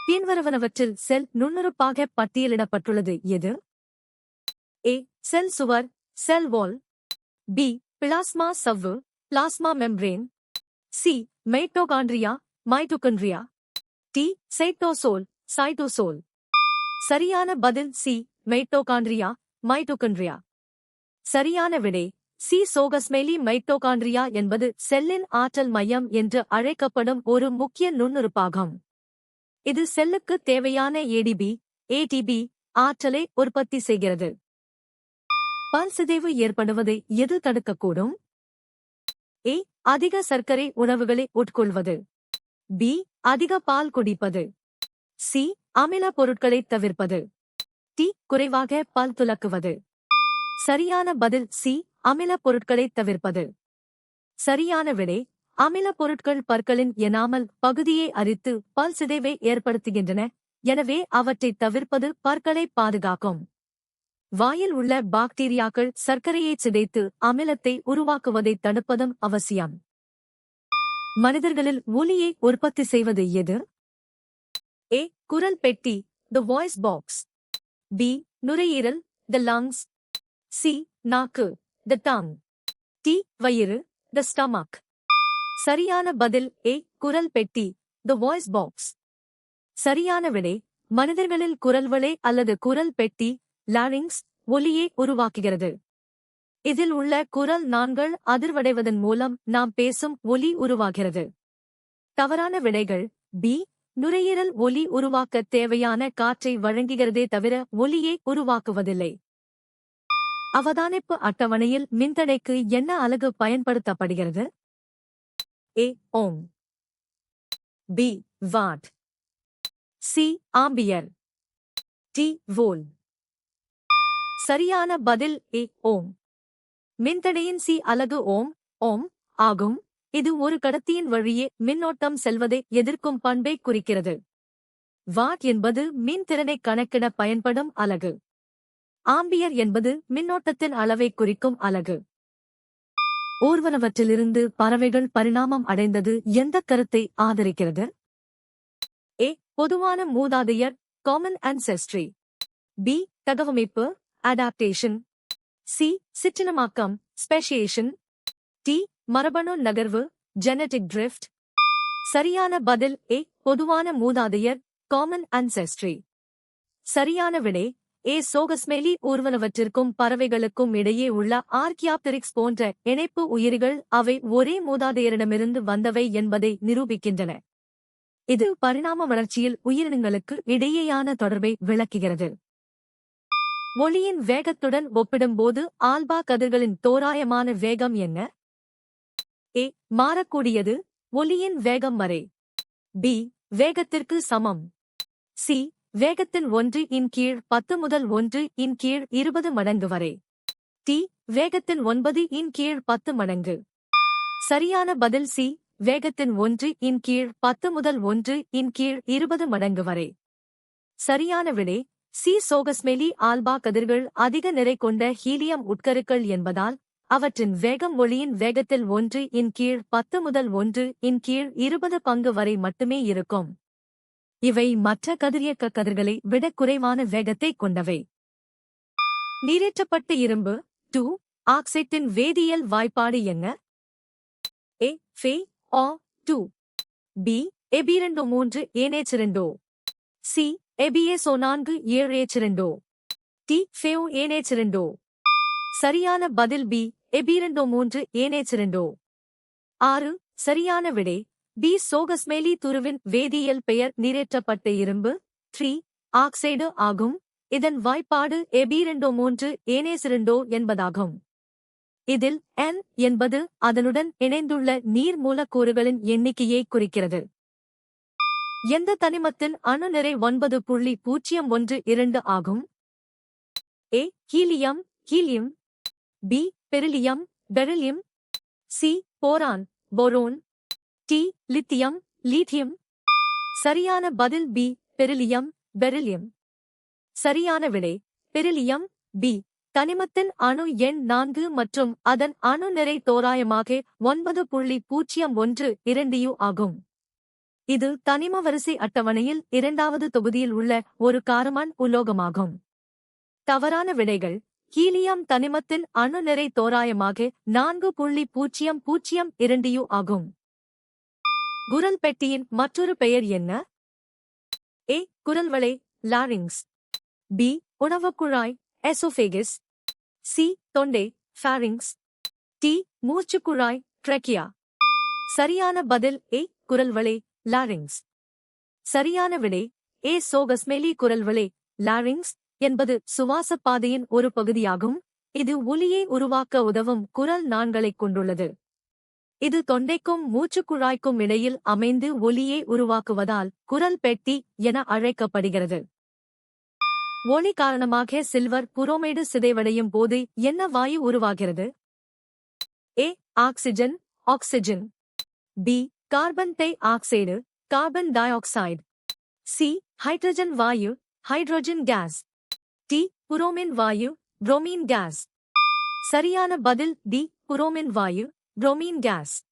பின்வருவனவற்றில் செல் நுண்ணுறுப்பாக பட்டியலிடப்பட்டுள்ளது எது? A. Cell சுவர், செல் வால். பி. பிளாஸ்மா சவ்வு, plasma membrane. C. Mitochondria, mitochondria. D. Cytosol, cytosol. சரியான பதில் சி. Mitochondria, mitochondria. சரியான விடை சி. சோகஸ்மெலி. மைட்டோகாண்ட்ரியா என்பது செல்லின் ஆற்றல் மையம் என்று அழைக்கப்படும் ஒரு முக்கிய நுண்ணுறுப்பாகும். இது செல்லுக்கு தேவையான ஏடிபி, ஏடிபி ஆற்றலை உற்பத்தி செய்கிறது. பல் சிதைவு ஏற்படுவதை எது தடுக்கக்கூடும்? ஏ. அதிக சர்க்கரை உணவுகளை உட்கொள்வது. பி. அதிக பால் குடிப்பது. சி. அமில பொருட்களை தவிர்ப்பது. டி. குறைவாக பல் துலக்குவது. சரியான பதில் சி. அமில பொருட்களை தவிர்ப்பது. சரியான விடை அமில பொருட்கள் பற்களின் எனாமல் பகுதியை அரித்து பல் சிதைவை ஏற்படுத்துகின்றன, எனவே அவற்றை தவிர்ப்பது பற்களை பாதுகாக்கும். வாயில் உள்ள பாக்டீரியாக்கள் சர்க்கரையை சிதைத்து அமிலத்தை உருவாக்குவதை தடுப்பதும் அவசியம். மனிதர்களில் ஒலியை உற்பத்தி செய்வது எது? ஏ. குரல் பெட்டி, தி வாய்ஸ் பாக்ஸ். பி. நுரையீரல், தி லங்ஸ். சி. நாக்கு, தி டங். டி. வயிறு, தி ஸ்டமக். சரியான பதில் ஏ. குரல் பெட்டி, தி வாய்ஸ் பாக்ஸ். சரியான விடை மனிதர்களில் குரல்வளை அல்லது குரல் பெட்டி, லாரிங்ஸ் ஒலியை உருவாக்குகிறது. இதில் உள்ள குரல் நாண்கள் அதிர்வடைவதன் மூலம் நாம் பேசும் ஒலி உருவாகிறது. தவறான விடைகள் பி. நுரையீரல் ஒலி உருவாக்க தேவையான காற்றை வழங்குகிறதே தவிர ஒலியை உருவாக்குவதில்லை. அவதானிப்பு அட்டவணையில் மின்தடைக்கு என்ன அலகு பயன்படுத்தப்படுகிறது? A. Ohm. B. Watt. C. Ampere. D. Volt. சரியான பதில் ஏ. ஓம். மின்தடையின் சி அலகு ஓம், ஓம் ஆகும். இது ஒரு கடத்தியின் வழியே மின்னோட்டம் செல்வதை எதிர்க்கும் பண்பை குறிக்கிறது. வாட் என்பது மின்திறனை கணக்கிட பயன்படும் அலகு. ஆம்பியர் என்பது மின்னோட்டத்தின் அளவை குறிக்கும் அலகு. ஊர்வனவற்றிலிருந்து பறவைகள் பரிணாமம் அடைந்தது எந்த கருத்தை ஆதரிக்கிறது? ஏ. பொதுவான மூதாதையர், காமன் ancestry. பி. தகவமைப்பு, அடாப்டேஷன். சி. சிற்றினமாக்கம், ஸ்பெஷியேஷன். டி. மரபணு நகர்வு, ஜெனடிக் ட்ரிஃப்ட். சரியான பதில் ஏ. பொதுவான மூதாதையர், காமன் ancestry. சரியான விடை ஏ. சோகஸ்மெலி. ஊர்வனவற்றிற்கும் பறவைகளுக்கும் இடையே உள்ள ஆர்க்கியாப்டெரிக்ஸ் போன்ற இணைப்பு உயிரிகள் அவை ஒரே மூதாதையரிடமிருந்து வந்தவை என்பதை நிரூபிக்கின்றன. இது பரிணாம வளர்ச்சியில் உயிரினங்களுக்கு இடையேயான தொடர்பை விளக்குகிறது. ஒளியின் வேகத்துடன் ஒப்பிடும்போது ஆல்பா கதிர்களின் தோராயமான வேகம் என்ன? ஏ. மாறக்கூடியது, ஒளியின் வேகம் வரை. பி. வேகத்திற்கு சமம். சி. வேகத்தின் 1/10 முதல் 1/20 மடங்கு வரை. டி. வேகத்தின் 9/10 மடங்கு. சரியான பதில் சி. வேகத்தின் 1/10 முதல் 1/20 மடங்கு வரை. சரியான விடை சி. சோகஸ்மெலி. ஆல்பா கதிர்கள் அதிக நிறை கொண்ட ஹீலியம் உட்கருக்கள் என்பதால் அவற்றின் வேகம் ஒளியின் வேகத்தில் 1/10 முதல் 1/20 பங்கு வரை மட்டுமே இருக்கும். இவை மற்ற கதிரியக்க கதிர்களை விட குறைவான வேகத்தை கொண்டவை. நீரேற்றப்பட்ட இரும்பு 2 ஆக்சைட்டின் வேதியியல் வாய்ப்பாடு என்ன? A. Fe2. B. Ab2 NH2. C. Ab4 D. Fe2. சரியான பதில் பி. Ab3 NH2. 6. சரியான விடை பி. சோகஸ்மெலி. துருவின் வேதியியல் பெயர் நீரேற்றப்பட்ட இரும்பு 3 ஆக்சைடு ஆகும். இதன் வாய்ப்பாடு Ab3 NH2 என்பதாகும். இதில் N என்பது அதனுடன் இணைந்துள்ள நீர் மூலக்கூறுகளின் எண்ணிக்கையை குறிக்கிறது. எந்த தனிமத்தின் அணு நிறை 9.012 ஆகும்? A. Helium, helium. B. Beryllium, beryllium. C. Boron, boron. D. Lithium, lithium. சரியான பதில் பி. Beryllium, beryllium. சரியான விடை பெரிலியம். பி. தனிமத்தின் அணு எண் 4 மற்றும் அதன் அணு நிறை தோராயமாக 9.012 ஆகும். இது தனிம வரிசை அட்டவணையில் இரண்டாவது தொகுதியில் உள்ள ஒரு காரமண் உலோகமாகும். தவறான விடைகள். ஹீலியம் தனிமத்தின் அணு நிறை தோராயமாக 4.002 ஆகும். குரல் பெட்டியின் மற்றொரு பெயர் என்ன? ஏ. குரல்வளை லாரிங்ஸ். பி. உணவுக்குழாய் எசோஃபேகஸ். சி. தொண்டை ஃபாரிங்ஸ். டி. மூச்சுக்குழாய் ட்ரெக்கியா. சரியான பதில் ஏ. குரல்வளை லாரிங்ஸ். சரியான விடை ஏ. சோகஸ்மெலி. குரல்வளை லாரிங்ஸ் என்பது சுவாச பாதையின் ஒரு பகுதியாகும். இது ஒலியை உருவாக்க உதவும் குரல் நாண்களைக் கொண்டுள்ளது. இது தொண்டைக்கும் மூச்சுக்குழாய்க்கும் இடையில் அமைந்து ஒலியை உருவாக்குவதால் குரல் பெட்டி என அழைக்கப்படுகிறது. ஒலி காரணமாக சில்வர் புரோமைடு சிதைவடையும் போது என்ன வாயு உருவாகிறது? A. Oxygen oxygen. B. Carbon dioxide carbon dioxide. C. Hydrogen வாயு ஹைட்ரோஜன் கேஸ். டி. புரோமின் வாயு புரோமீன் கேஸ். சரியான பதில் டி. புரோமின் வாயு புரோமீன் கேஸ்.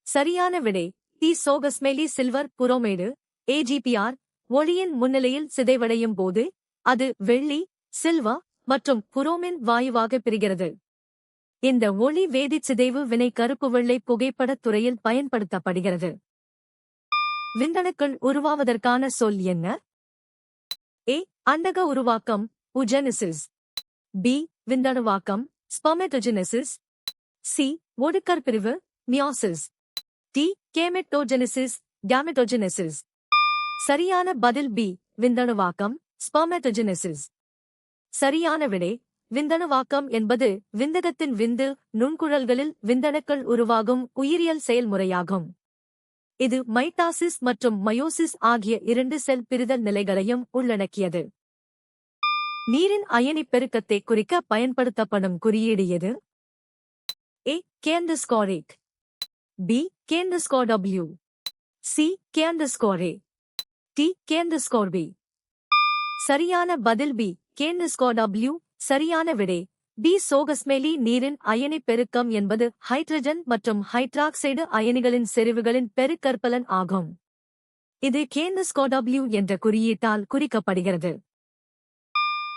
சரியான விடை டி. சோகஸ்மெலி. சில்வர் புரோமைடு ஏஜிபிஆர் ஒளியின் முன்னிலையில் சிதைவடையும் போது அது வெள்ளி சில்வர் மற்றும் புரோமின் வாயுவாக பிரிகிறது. இந்த ஒளி வேதிச் சிதைவு வினை கருப்பு வெள்ளை புகைப்படத் துறையில் பயன்படுத்தப்படுகிறது. விந்தணுக்கள் உருவாவதற்கான சொல் என்ன? ஏ. அண்டக உருவாக்கம் உஜெனிசிஸ். பி. விந்தணுவாக்கம் ஸ்பெர்மேட்டோஜெனிசிஸ். சி. ஒடுக்கர் பிரிவு மியாசிஸ். டி. கேமெட்டோஜெனிசிஸ் கேமெட்டோஜெனிசிஸ். சரியான பதில் பி. விந்தணுவாக்கம் ஸ்பெர்மேட்டோஜெனிசிஸ். சரியான விடை விந்தணுவாக்கம் என்பது விந்தகத்தின் விந்து நுண்குழல்களில் விந்தணுக்கள் உருவாகும் உயிரியல் செயல்முறையாகும். இது மைட்டாசிஸ் மற்றும் மயோசிஸ் ஆகிய 2 செல் பிரிதல் நிலைகளையும் உள்ளடக்கியது. நீரின் அயனிப் பெருக்கத்தை குறிக்க பயன்படுத்தப்படும் குறியீடு எது? ஏ. கே_. பி. கே_W. சி. கே_A. டி. கே_B. சரியான பதில் பி. கே_W. சரியான விடை பி. சோகஸ்மெலி. நீரின் அயனிப் பெருக்கம் என்பது ஹைட்ரஜன் மற்றும் ஹைட்ராக்சைடு அயனிகளின் செறிவுகளின் பெருக்கற்பலன் ஆகும். இது கே_W என்ற குறியீட்டால் குறிக்கப்படுகிறது.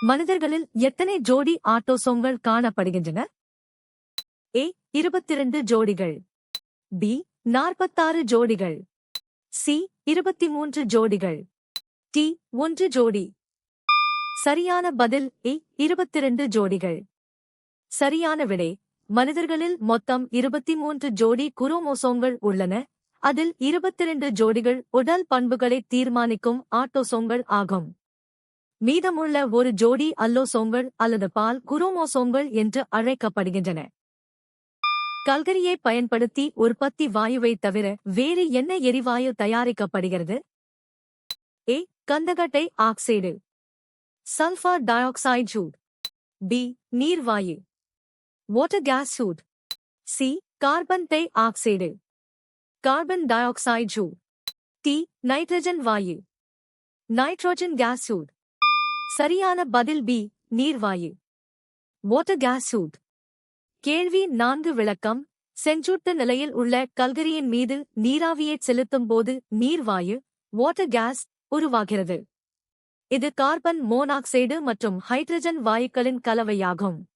மனிதர்களில் எத்தனை ஜோடி ஆட்டோசோம்கள் காணப்படுகின்றன? ஏ. 22 ஜோடிகள். பி. 46 ஜோடிகள். சி. 23 ஜோடிகள். டி. 1 ஜோடி. சரியான பதில் ஏ. 22 ஜோடிகள். சரியான விடை மனிதர்களில் மொத்தம் 23 ஜோடி குரோமோசோம்கள் உள்ளன. அதில் 22 ஜோடிகள் உடல் பண்புகளை தீர்மானிக்கும் ஆட்டோசோம்கள் ஆகும். மீதமுள்ள ஒரு ஜோடி அல்லோசோம்கள் அல்லது பால் குரோமோசோம்கள் என்று அழைக்கப்படுகின்றன. கல்கரியை பயன்படுத்தி உற்பத்தி வாயுவை தவிர வேறு என்ன எரிவாயு தயாரிக்கப்படுகிறது? ஏ. கந்தக dioxide sulphur dioxide சூட். பி. நீர்வாயு வாட்டர் கேஸ் சூட். C. Carbon dioxide carbon dioxide சூட். டி. நைட்ரஜன் வாயு நைட்ரோஜன் கேஸ் சூட். சரியான பதில் பி. நீர்வாயு வாட்டர் கேஸ் சூட். கேள்வி 4 விளக்கம். செஞ்சூட்ட நிலையில் உள்ள கல்கரியின் மீது நீராவியைச் செலுத்தும் போது நீர்வாயு வாட்டர் கேஸ் உருவாகிறது. இது கார்பன் மோனாக்சைடு மற்றும் ஹைட்ரஜன் வாயுக்களின் கலவையாகும்.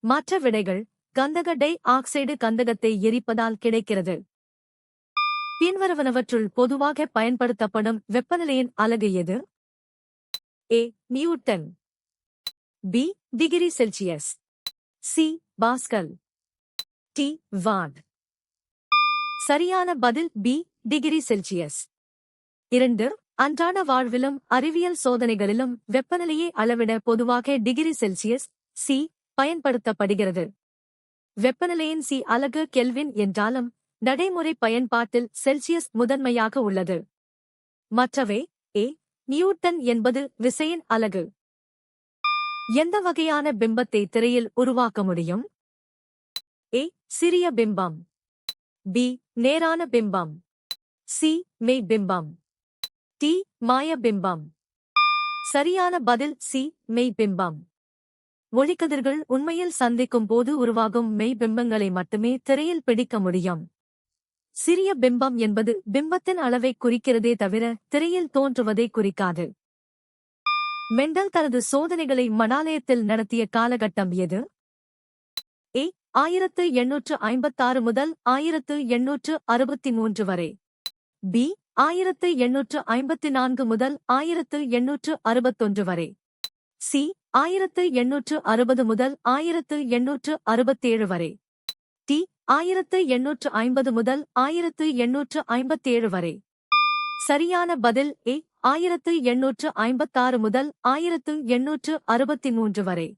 மற்ற விடைகள். கந்தக டை ஆக்சைடு கந்தகத்தை எரிப்பதால் கிடைக்கிறது. பின்வருவனவற்றுள் பொதுவாக பயன்படுத்தப்படும் வெப்பநிலையின் அலகு எது? A. Newton. B. Degree Celsius. C. Pascal. D. Watt. சரியான பதில் பி. Degree Celsius. 2. அன்றாட வாழ்விலும் அறிவியல் சோதனைகளிலும் வெப்பநிலையை அளவிட பொதுவாக டிகிரி செல்சியஸ் சி பயன்படுத்தப்படுகிறது. வெப்பநிலையின் சி அலகு கெல்வின் என்றாலும் நடைமுறை பயன்பாட்டில் செல்சியஸ் முதன்மையாக உள்ளது. மற்றவை. ஏ. நியூட்டன் என்பது விசையின் அலகு. எந்த வகையான பிம்பத்தை திரையில் உருவாக்க முடியும்? ஏ. சிறிய பிம்பம். பி. நேரான பிம்பம். சி. மெய் பிம்பம். டி. மாய பிம்பம். சரியான பதில் சி. மெய் பிம்பம். ஒளிக்கதிர்கள் உண்மையில் சந்திக்கும் போது உருவாகும் மெய் பிம்பங்களை மட்டுமே திரையில் பிடிக்க முடியும். சிறிய பிம்பம் என்பது பிம்பத்தின் அளவை குறிக்கிறதே தவிர திரையில் தோன்றுவதை குறிக்காது. மெண்டல் தனது சோதனைகளை மடாலயத்தில் நடத்திய காலகட்டம் எது? ஏ 1856 முதல் 1863 வரை. பி 1854 முதல் 1861 வரை. சி 1860 முதல் 1867 வரை. டி 1850 முதல் 1857 வரை. சரியான பதில் ஏ 1856 முதல் 1863 வரை.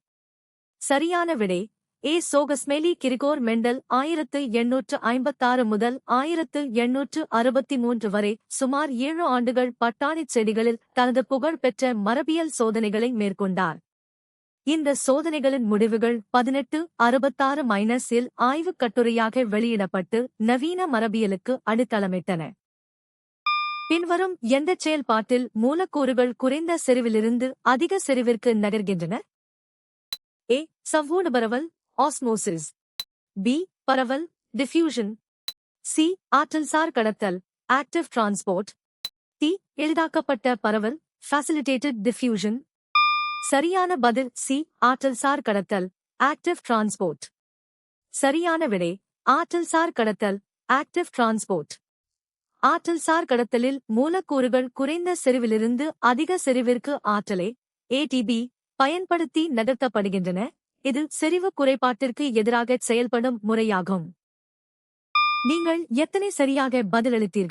சரியான விடை ஏ. சோகஸ்மெலி கிரிகோர் மெண்டல் 1856 முதல் 1863 வரை சுமார் 7 ஆண்டுகள் பட்டாணிச் செடிகளில் தனது புகழ்பெற்ற மரபியல் சோதனைகளை மேற்கொண்டார். இந்த சோதனைகளின் முடிவுகள் 1866-இல் ஆய்வுக் கட்டுரையாக வெளியிடப்பட்டு நவீன மரபியலுக்கு அடித்தளமிட்டன. பின்வரும் எந்தச் செயல்பாட்டில் மூலக்கூறுகள் குறைந்த செறிவிலிருந்து அதிக செறிவிற்கு நகர்கின்றன? ஏ. சவ்வூடு பரவல் ஆஸ்மோசிஸ். பி. பரவல் டிஃப்யூஷன். சி. ஆற்றல்சார் கடத்தல் ஆக்டிவ் டிரான்ஸ்போர்ட். டி. எளிதாக்கப்பட்ட பரவல் ஃபேசிலிட்டேட்டட் டிஃப்யூஷன். சரியான பதில் சி. ஆற்றல்சார் கடத்தல் ஆக்டிவ் டிரான்ஸ்போர்ட். சரியான விடை ஆற்றல்சார் கடத்தல் ஆக்டிவ் டிரான்ஸ்போர்ட். ஆற்றல்சார் கடத்தலில் மூலக்கூறுகள் குறைந்த செறிவிலிருந்து அதிக செறிவிற்கு ஆற்றலை ஏடிபி பயன்படுத்தி நகர்த்தப்படுகின்றன. இது செறிவு குறைபாட்டிற்கு எதிராக செயல்படும் முறையாகும். நீங்கள் எத்தனை சரியாக பதிலளித்தீர்கள்?